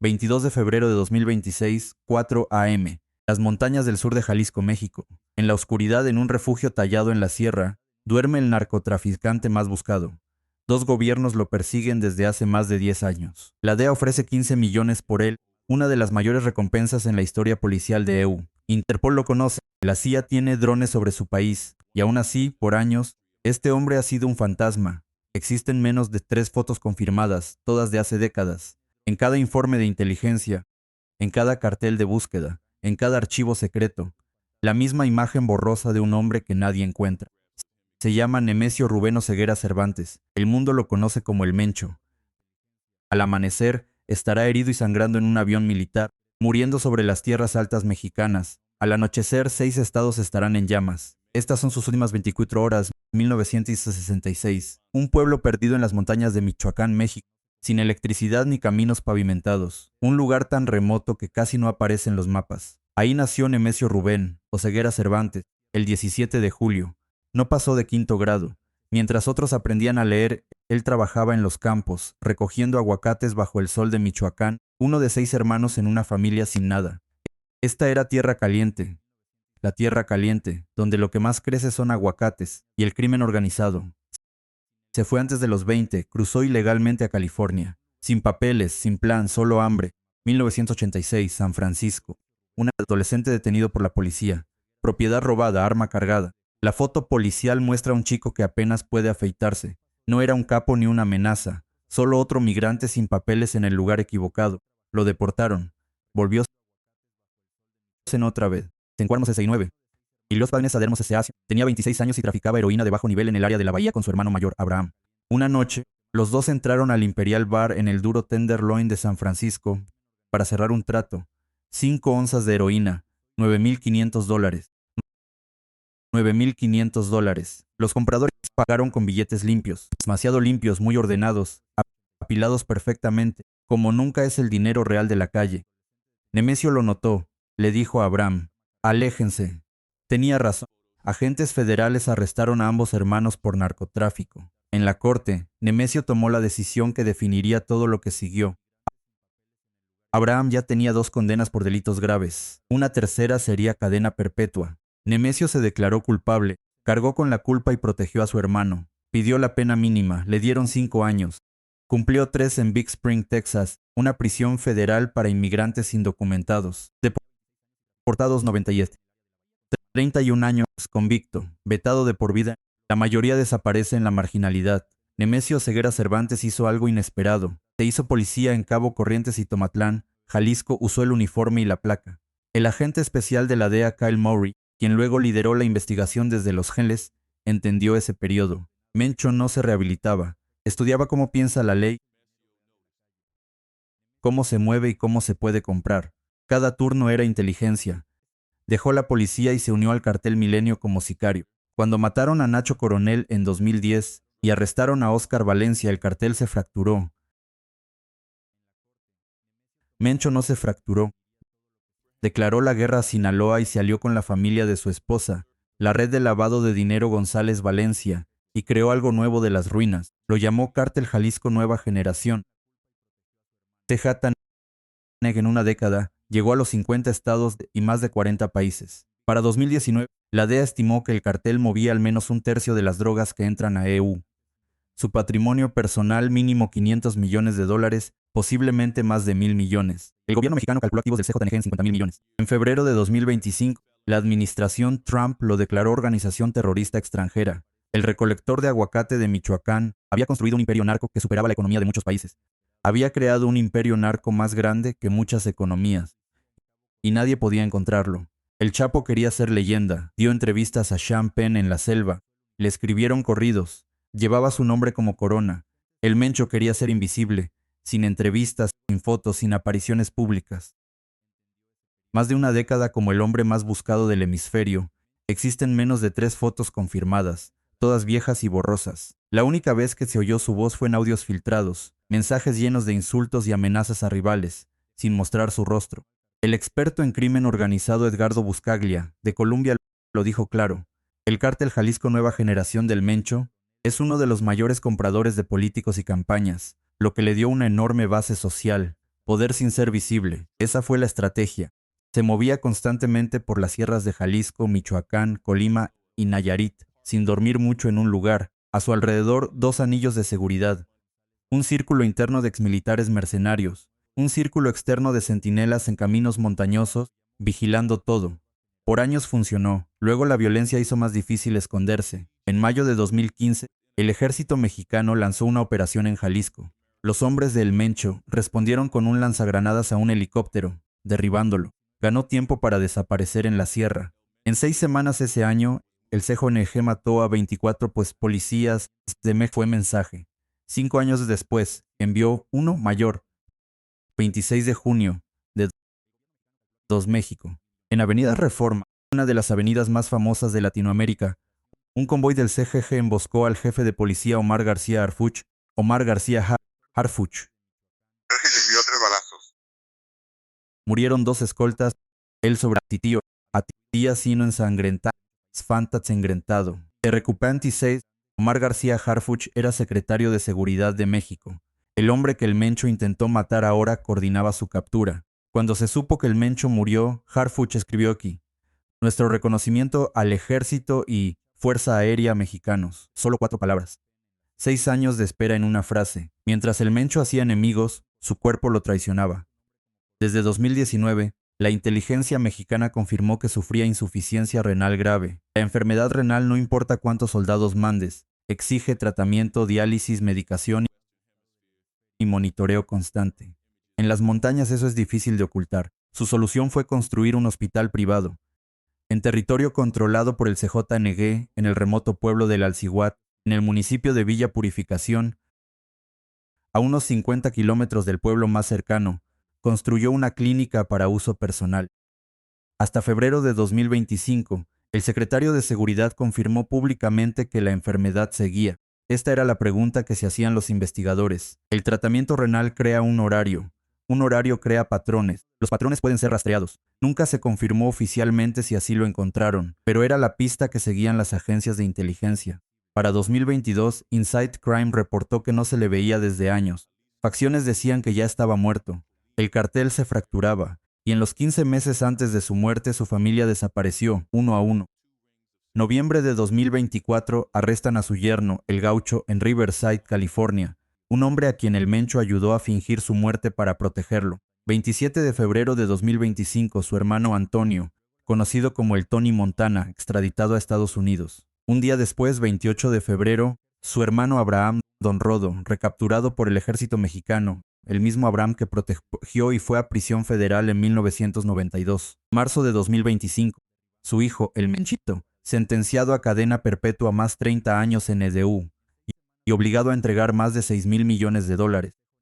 22 de febrero de 2026, 4 a.m. Las montañas del sur de Jalisco, México. En la oscuridad, en un refugio tallado en la sierra, duerme el narcotraficante más buscado. Dos gobiernos lo persiguen desde hace más de 10 años. La DEA ofrece 15 millones por él, una de las mayores recompensas en la historia policial de EU. Interpol lo conoce, la CIA tiene drones sobre su país, y aún así, por años, este hombre ha sido un fantasma. Existen menos de 3 fotos confirmadas, todas de hace décadas. En cada informe de inteligencia, en cada cartel de búsqueda, en cada archivo secreto, la misma imagen borrosa de un hombre que nadie encuentra. Se llama Nemesio Rubén Oseguera Cervantes. El mundo lo conoce como el Mencho. Al amanecer, estará herido y sangrando en un avión militar, muriendo sobre las tierras altas mexicanas. Al anochecer, 6 estados estarán en llamas. Estas son sus últimas 24 horas, 1966. Un pueblo perdido en las montañas de Michoacán, México, sin electricidad ni caminos pavimentados. Un lugar tan remoto que casi no aparece en los mapas. Ahí nació Nemesio Rubén Oseguera Cervantes, el 17 de julio. No pasó de 5º grado. Mientras otros aprendían a leer, él trabajaba en los campos, recogiendo aguacates bajo el sol de Michoacán, uno de 6 hermanos en una familia sin nada. Esta era tierra caliente, la tierra caliente, donde lo que más crece son aguacates, y el crimen organizado. Se fue antes de los 20, cruzó ilegalmente a California. Sin papeles, sin plan, solo hambre. 1986, San Francisco. Un adolescente detenido por la policía. Propiedad robada, arma cargada. La foto policial muestra a un chico que apenas puede afeitarse. No era un capo ni una amenaza, solo otro migrante sin papeles en el lugar equivocado. Lo deportaron. Volvió en otra vez. Se encuadró 69. Y los padres a Dermos S.A. Tenía 26 años y traficaba heroína de bajo nivel en el área de la bahía con su hermano mayor, Abraham. Una noche, los dos entraron al Imperial Bar en el duro Tenderloin de San Francisco para cerrar un trato. 5 onzas de heroína, $9,500. $9,500. Los compradores pagaron con billetes limpios, demasiado limpios, muy ordenados, apilados perfectamente, como nunca es el dinero real de la calle. Nemesio lo notó, le dijo a Abraham, aléjense. Tenía razón. Agentes federales arrestaron a ambos hermanos por narcotráfico. En la corte, Nemesio tomó la decisión que definiría todo lo que siguió. Abraham ya tenía 2 condenas por delitos graves. Una tercera sería cadena perpetua. Nemesio se declaró culpable, cargó con la culpa y protegió a su hermano. Pidió la pena mínima, le dieron 5 años. Cumplió 3 en Big Spring, Texas, una prisión federal para inmigrantes indocumentados. Deportados 97. 31 años, convicto, vetado de por vida. La mayoría desaparece en la marginalidad. Nemesio Oseguera Cervantes hizo algo inesperado. Se hizo policía en Cabo Corrientes y Tomatlán, Jalisco, usó el uniforme y la placa. El agente especial de la DEA, Kyle Murray, quien luego lideró la investigación desde Los Ángeles, entendió ese periodo. Mencho no se rehabilitaba. Estudiaba cómo piensa la ley, cómo se mueve y cómo se puede comprar. Cada turno era inteligencia. Dejó la policía y se unió al cartel Milenio como sicario. Cuando mataron a Nacho Coronel en 2010 y arrestaron a Óscar Valencia, el cartel se fracturó. Mencho no se fracturó. Declaró la guerra a Sinaloa y se alió con la familia de su esposa, la red de lavado de dinero González Valencia, y creó algo nuevo de las ruinas. Lo llamó Cártel Jalisco Nueva Generación. Tejata en una década llegó a los 50 estados y más de 40 países. Para 2019, la DEA estimó que el cartel movía al menos 1/3 de las drogas que entran a EU. Su patrimonio personal mínimo $500 millones, posiblemente más de 1,000 millones. El gobierno mexicano calculó activos del CJNG en 50,000 millones. En febrero de 2025, la administración Trump lo declaró organización terrorista extranjera. El recolector de aguacate de Michoacán había construido un imperio narco que superaba la economía de muchos países. Había creado un imperio narco más grande que muchas economías. Y nadie podía encontrarlo. El Chapo quería ser leyenda, dio entrevistas a Sean Penn en la selva, le escribieron corridos, llevaba su nombre como corona. El Mencho quería ser invisible, sin entrevistas, sin fotos, sin apariciones públicas. Más de una década como el hombre más buscado del hemisferio, existen menos de 3 fotos confirmadas, todas viejas y borrosas. La única vez que se oyó su voz fue en audios filtrados, mensajes llenos de insultos y amenazas a rivales, sin mostrar su rostro. El experto en crimen organizado Edgardo Buscaglia, de Columbia, lo dijo claro. El cártel Jalisco Nueva Generación del Mencho es uno de los mayores compradores de políticos y campañas, lo que le dio una enorme base social, Poder sin ser visible. Esa fue la estrategia. Se movía constantemente por las sierras de Jalisco, Michoacán, Colima y Nayarit, sin dormir mucho en un lugar. A su alrededor, 2 anillos de seguridad. Un círculo interno de exmilitares mercenarios. Un círculo externo de centinelas en caminos montañosos, vigilando todo. Por años funcionó. Luego la violencia hizo más difícil esconderse. En mayo de 2015, el ejército mexicano lanzó una operación en Jalisco. Los hombres de El Mencho respondieron con un lanzagranadas a un helicóptero, derribándolo. Ganó tiempo para desaparecer en la sierra. En 6 semanas ese año, el CJNG mató a 24 policías de México. Fue mensaje. 5 años después, envió uno mayor. 26 de junio de 2 México. En Avenida Reforma, una de las avenidas más famosas de Latinoamérica, un convoy del CGG emboscó al jefe de policía Omar García Harfuch. Harfuch. Recibió 3 balazos. Murieron 2 escoltas, él sobre Titio, a Tía sino ensangrentado, Sfantat ensangrentado. De Recupanti 6, Omar García Harfuch era secretario de Seguridad de México. El hombre que el Mencho intentó matar ahora coordinaba su captura. Cuando se supo que el Mencho murió, Harfuch escribió aquí: nuestro reconocimiento al Ejército y Fuerza Aérea mexicanos. Solo 4 palabras. 6 años de espera en una frase. Mientras el Mencho hacía enemigos, su cuerpo lo traicionaba. Desde 2019, la inteligencia mexicana confirmó que sufría insuficiencia renal grave. La enfermedad renal no importa cuántos soldados mandes, exige tratamiento, diálisis, medicación y monitoreo constante. En las montañas eso es difícil de ocultar. Su solución fue construir un hospital privado. En territorio controlado por el CJNG, en el remoto pueblo del Alcihuat, en el municipio de Villa Purificación, a unos 50 kilómetros del pueblo más cercano, construyó una clínica para uso personal. Hasta febrero de 2025, el secretario de Seguridad confirmó públicamente que la enfermedad seguía. Esta era la pregunta que se hacían los investigadores. El tratamiento renal crea un horario. Un horario crea patrones. Los patrones pueden ser rastreados. Nunca se confirmó oficialmente si así lo encontraron, pero era la pista que seguían las agencias de inteligencia. Para 2022, Inside Crime reportó que no se le veía desde años. Facciones decían que ya estaba muerto. El cartel se fracturaba, y en los 15 meses antes de su muerte su familia desapareció, uno a uno. Noviembre de 2024, arrestan a su yerno, el Gaucho, en Riverside, California, un hombre a quien el Mencho ayudó a fingir su muerte para protegerlo. 27 de febrero de 2025, su hermano Antonio, conocido como el Tony Montana, extraditado a Estados Unidos. Un día después, 28 de febrero, su hermano Abraham Don Rodo, recapturado por el ejército mexicano, el mismo Abraham que protegió y fue a prisión federal en 1992. Marzo de 2025, su hijo, el Menchito, sentenciado a cadena perpetua más 30 años en EDU y obligado a entregar más de $6,000 millones.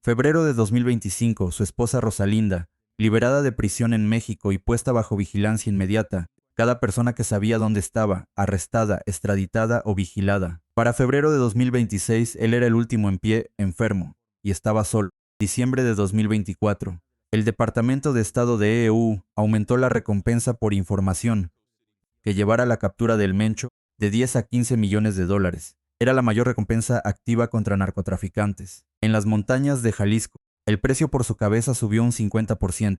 Febrero de 2025, su esposa Rosalinda, liberada de prisión en México y puesta bajo vigilancia inmediata. Cada persona que sabía dónde estaba, arrestada, extraditada o vigilada. Para febrero de 2026, él era el último en pie, enfermo, y estaba solo. Diciembre de 2024, el Departamento de Estado de EU aumentó la recompensa por información que llevara a la captura del Mencho de 10 a 15 millones de dólares. Era la mayor recompensa activa contra narcotraficantes. En las montañas de Jalisco, el precio por su cabeza subió un 50%.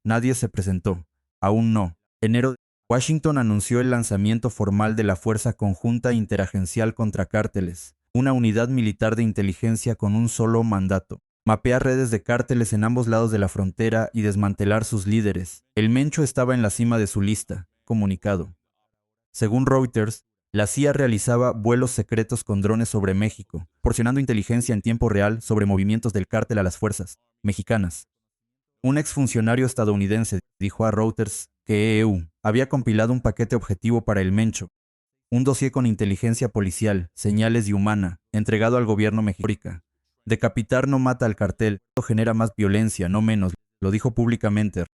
Nadie se presentó. Aún no. Enero, Washington anunció el lanzamiento formal de la Fuerza Conjunta Interagencial contra Cárteles, una unidad militar de inteligencia con un solo mandato: mapear redes de cárteles en ambos lados de la frontera y desmantelar sus líderes. El Mencho estaba en la cima de su lista. Comunicado. Según Reuters, la CIA realizaba vuelos secretos con drones sobre México, proporcionando inteligencia en tiempo real sobre movimientos del cártel a las fuerzas mexicanas. Un exfuncionario estadounidense dijo a Reuters que EU había compilado un paquete objetivo para el Mencho, un dossier con inteligencia policial, señales y humana, entregado al gobierno mexicano. Decapitar no mata al cartel, genera más violencia, no menos, lo dijo públicamente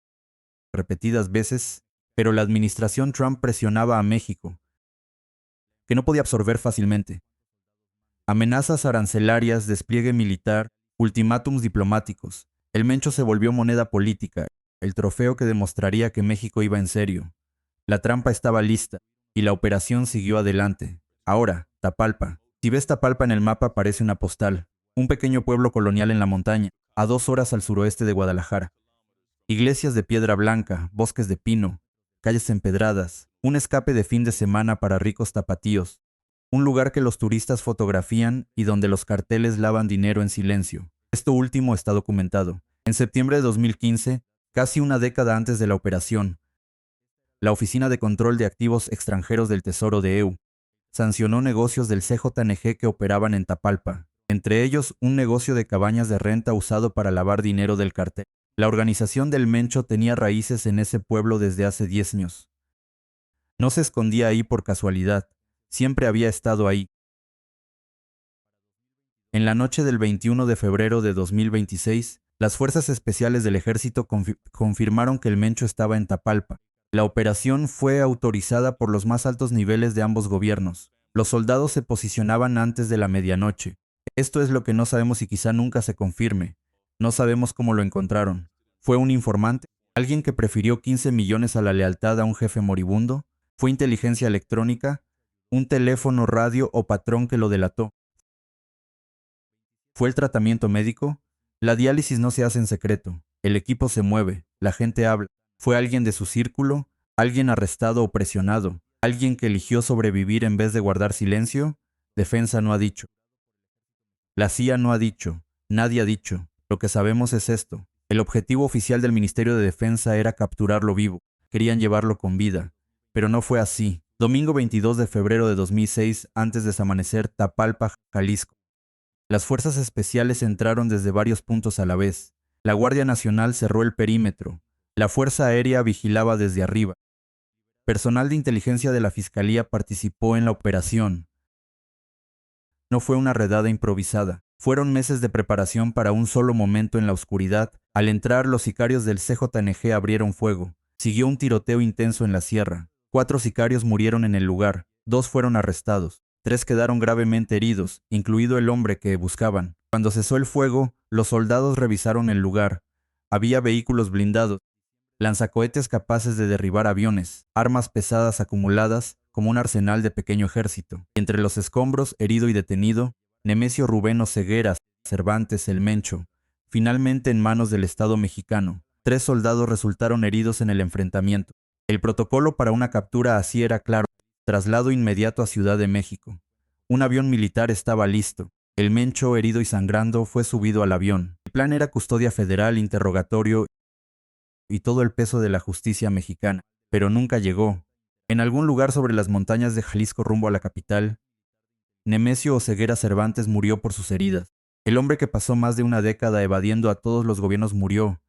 repetidas veces, pero la administración Trump presionaba a México, que no podía absorber fácilmente. Amenazas arancelarias, despliegue militar, ultimátums diplomáticos. El Mencho se volvió moneda política, el trofeo que demostraría que México iba en serio. La trampa estaba lista, y la operación siguió adelante. Ahora, Tapalpa. Si ves Tapalpa en el mapa parece una postal, un pequeño pueblo colonial en la montaña. a 2 horas al suroeste de Guadalajara. Iglesias de piedra blanca, bosques de pino, calles empedradas, un escape de fin de semana para ricos tapatíos, un lugar que los turistas fotografían y donde los carteles lavan dinero en silencio. Esto último está documentado. En septiembre de 2015, casi una década antes de la operación, la Oficina de Control de Activos Extranjeros del Tesoro de EU sancionó negocios del CJNG que operaban en Tapalpa, entre ellos un negocio de cabañas de renta usado para lavar dinero del cartel. La organización del Mencho tenía raíces en ese pueblo desde hace 10 años. No se escondía ahí por casualidad, siempre había estado ahí. En la noche del 21 de febrero de 2026, las fuerzas especiales del ejército confirmaron que el Mencho estaba en Tapalpa. La operación fue autorizada por los más altos niveles de ambos gobiernos. Los soldados se posicionaban antes de la medianoche. Esto es lo que no sabemos y quizá nunca se confirme. No sabemos cómo lo encontraron. ¿Fue un informante? ¿Alguien que prefirió 15 millones a la lealtad a un jefe moribundo? ¿Fue inteligencia electrónica? ¿Un teléfono, radio o patrón que lo delató? ¿Fue el tratamiento médico? La diálisis no se hace en secreto. El equipo se mueve, la gente habla. ¿Fue alguien de su círculo? ¿Alguien arrestado o presionado? ¿Alguien que eligió sobrevivir en vez de guardar silencio? Defensa no ha dicho. La CIA no ha dicho. Nadie ha dicho. Lo que sabemos es esto. El objetivo oficial del Ministerio de Defensa era capturarlo vivo. Querían llevarlo con vida. Pero no fue así. Domingo 22 de febrero de 2006, antes de desamanecer Tapalpa, Jalisco. Las fuerzas especiales entraron desde varios puntos a la vez. La Guardia Nacional cerró el perímetro. La Fuerza Aérea vigilaba desde arriba. Personal de inteligencia de la Fiscalía participó en la operación. No fue una redada improvisada. Fueron meses de preparación para un solo momento en la oscuridad. Al entrar, los sicarios del CJNG abrieron fuego. Siguió un tiroteo intenso en la sierra. 4 sicarios murieron en el lugar. 2 fueron arrestados. 3 quedaron gravemente heridos, incluido el hombre que buscaban. Cuando cesó el fuego, los soldados revisaron el lugar. Había vehículos blindados, lanzacohetes capaces de derribar aviones, armas pesadas acumuladas como un arsenal de pequeño ejército. Y entre los escombros, herido y detenido, Nemesio Rubén Oseguera Cervantes el Mencho, finalmente en manos del Estado mexicano. 3 soldados resultaron heridos en el enfrentamiento. El protocolo para una captura así era claro: traslado inmediato a Ciudad de México. Un avión militar estaba listo. El Mencho, herido y sangrando, fue subido al avión. El plan era custodia federal, interrogatorio y todo el peso de la justicia mexicana, pero nunca llegó. En algún lugar sobre las montañas de Jalisco rumbo a la capital, Nemesio Oseguera Cervantes murió por sus heridas. El hombre que pasó más de una década evadiendo a todos los gobiernos murió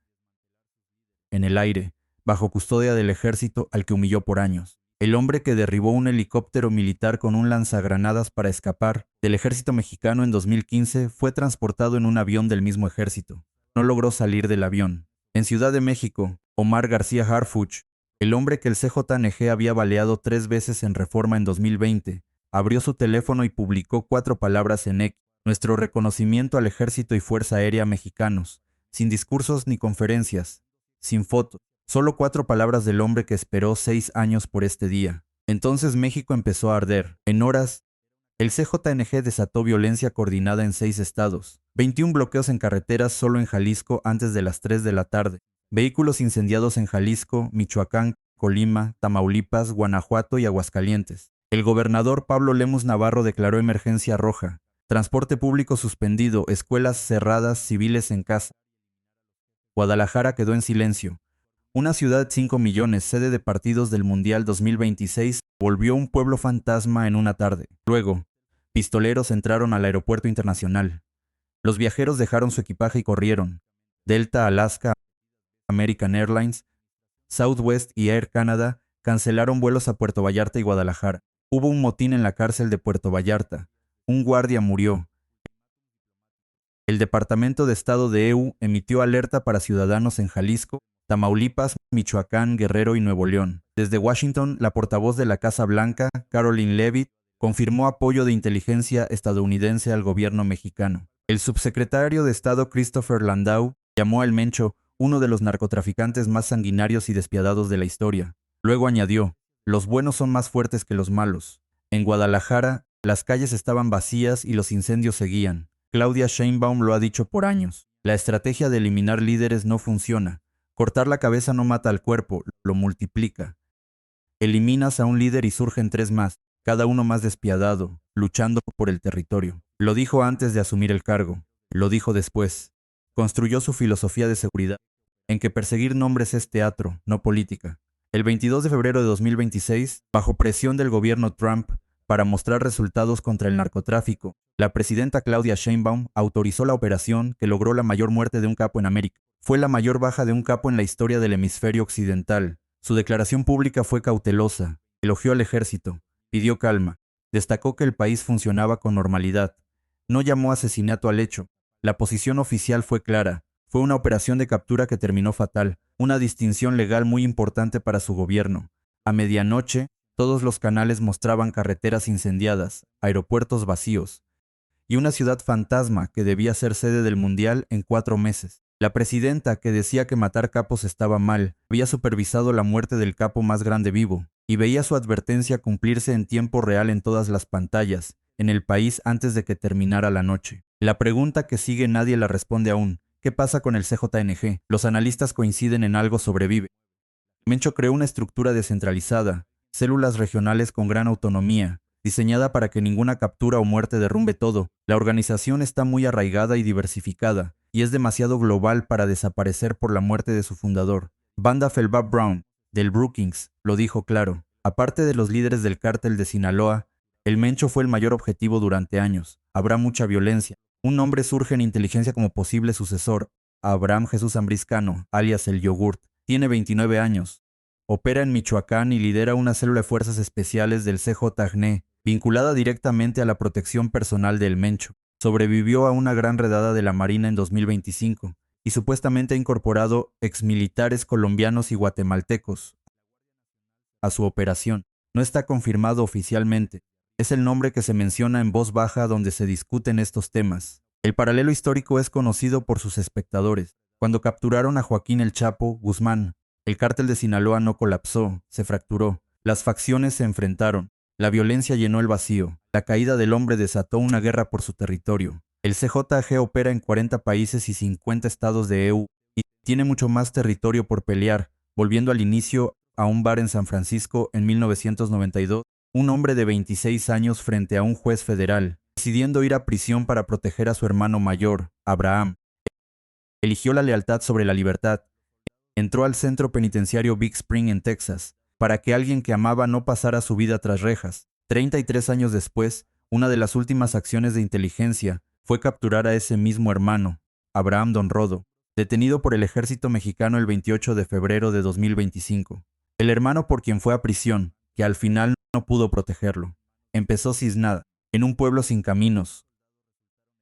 en el aire, bajo custodia del ejército al que humilló por años. El hombre que derribó un helicóptero militar con un lanzagranadas para escapar del ejército mexicano en 2015 fue transportado en un avión del mismo ejército. No logró salir del avión. En Ciudad de México, Omar García Harfuch, el hombre que el CJNG había baleado 3 veces en Reforma en 2020, abrió su teléfono y publicó 4 palabras en X: nuestro reconocimiento al Ejército y Fuerza Aérea mexicanos, sin discursos ni conferencias, sin fotos, solo 4 palabras del hombre que esperó 6 años por este día. Entonces México empezó a arder. En horas, el CJNG desató violencia coordinada en 6 estados, 21 bloqueos en carreteras solo en Jalisco antes de las 3 de la tarde, vehículos incendiados en Jalisco, Michoacán, Colima, Tamaulipas, Guanajuato y Aguascalientes. El gobernador Pablo Lemus Navarro declaró emergencia roja, transporte público suspendido, escuelas cerradas, civiles en casa. Guadalajara quedó en silencio. Una ciudad 5 millones, sede de partidos del Mundial 2026, volvió un pueblo fantasma en una tarde. Luego, pistoleros entraron al aeropuerto internacional. Los viajeros dejaron su equipaje y corrieron. Delta, Alaska, American Airlines, Southwest y Air Canada cancelaron vuelos a Puerto Vallarta y Guadalajara. Hubo un motín en la cárcel de Puerto Vallarta. Un guardia murió. El Departamento de Estado de EU emitió alerta para ciudadanos en Jalisco, Tamaulipas, Michoacán, Guerrero y Nuevo León. Desde Washington, la portavoz de la Casa Blanca, Caroline Leavitt, confirmó apoyo de inteligencia estadounidense al gobierno mexicano. El subsecretario de Estado Christopher Landau llamó al Mencho uno de los narcotraficantes más sanguinarios y despiadados de la historia. Luego añadió: los buenos son más fuertes que los malos. En Guadalajara, las calles estaban vacías y los incendios seguían. Claudia Sheinbaum lo ha dicho por años. La estrategia de eliminar líderes no funciona. Cortar la cabeza no mata al cuerpo, lo multiplica. Eliminas a un líder y surgen tres más, cada uno más despiadado, luchando por el territorio. Lo dijo antes de asumir el cargo, lo dijo después. Construyó su filosofía de seguridad, en que perseguir nombres es teatro, no política. El 22 de febrero de 2026, bajo presión del gobierno Trump para mostrar resultados contra el narcotráfico, la presidenta Claudia Sheinbaum autorizó la operación que logró la mayor muerte de un capo en América. Fue la mayor baja de un capo en la historia del hemisferio occidental. Su declaración pública fue cautelosa, elogió al ejército, pidió calma, destacó que el país funcionaba con normalidad. No llamó asesinato al hecho. La posición oficial fue clara. Fue una operación de captura que terminó fatal, una distinción legal muy importante para su gobierno. A medianoche, todos los canales mostraban carreteras incendiadas, aeropuertos vacíos, y una ciudad fantasma que debía ser sede del Mundial en 4 meses. La presidenta, que decía que matar capos estaba mal, había supervisado la muerte del capo más grande vivo, y veía su advertencia cumplirse en tiempo real en todas las pantallas, en el país antes de que terminara la noche. La pregunta que sigue nadie la responde aún. ¿Qué pasa con el CJNG? Los analistas coinciden en algo sobrevive. Mencho creó una estructura descentralizada, células regionales con gran autonomía, diseñada para que ninguna captura o muerte derrumbe todo. La organización está muy arraigada y diversificada, y es demasiado global para desaparecer por la muerte de su fundador. Banda Felbab Brown, del Brookings, lo dijo claro. Aparte de los líderes del cártel de Sinaloa, el Mencho fue el mayor objetivo durante años. Habrá mucha violencia. Un nombre surge en inteligencia como posible sucesor, Abraham Jesús Ambriscano, alias el Yogurt. Tiene 29 años. Opera en Michoacán y lidera una célula de fuerzas especiales del CJNG, vinculada directamente a la protección personal del Mencho. Sobrevivió a una gran redada de la Marina en 2025 y supuestamente ha incorporado exmilitares colombianos y guatemaltecos a su operación. No está confirmado oficialmente. Es el nombre que se menciona en voz baja donde se discuten estos temas. El paralelo histórico es conocido por sus espectadores. Cuando capturaron a Joaquín el Chapo Guzmán, el cártel de Sinaloa no colapsó, se fracturó. Las facciones se enfrentaron. La violencia llenó el vacío. La caída del hombre desató una guerra por su territorio. El CJG opera en 40 países y 50 estados de EU y tiene mucho más territorio por pelear. Volviendo al inicio, a un bar en San Francisco en 1992, un hombre de 26 años frente a un juez federal, decidiendo ir a prisión para proteger a su hermano mayor, Abraham. Eligió la lealtad sobre la libertad. Entró al centro penitenciario Big Spring en Texas, para que alguien que amaba no pasara su vida tras rejas. 33 años después, una de las últimas acciones de inteligencia fue capturar a ese mismo hermano, Abraham Don Rodo, detenido por el ejército mexicano el 28 de febrero de 2025. El hermano por quien fue a prisión, que al final no pudo protegerlo. Empezó sin nada, en un pueblo sin caminos,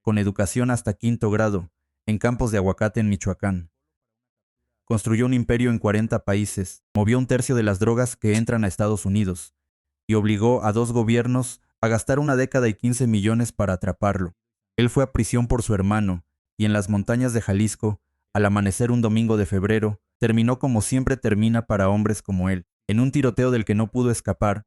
con educación hasta 5º grado, en campos de aguacate en Michoacán. Construyó un imperio en 40 países, movió 1/3 de las drogas que entran a Estados Unidos, y obligó a 2 gobiernos a gastar 1 década y 15 millones para atraparlo. Él fue a prisión por su hermano, y en las montañas de Jalisco, al amanecer un domingo de febrero, terminó como siempre termina para hombres como él, en un tiroteo del que no pudo escapar,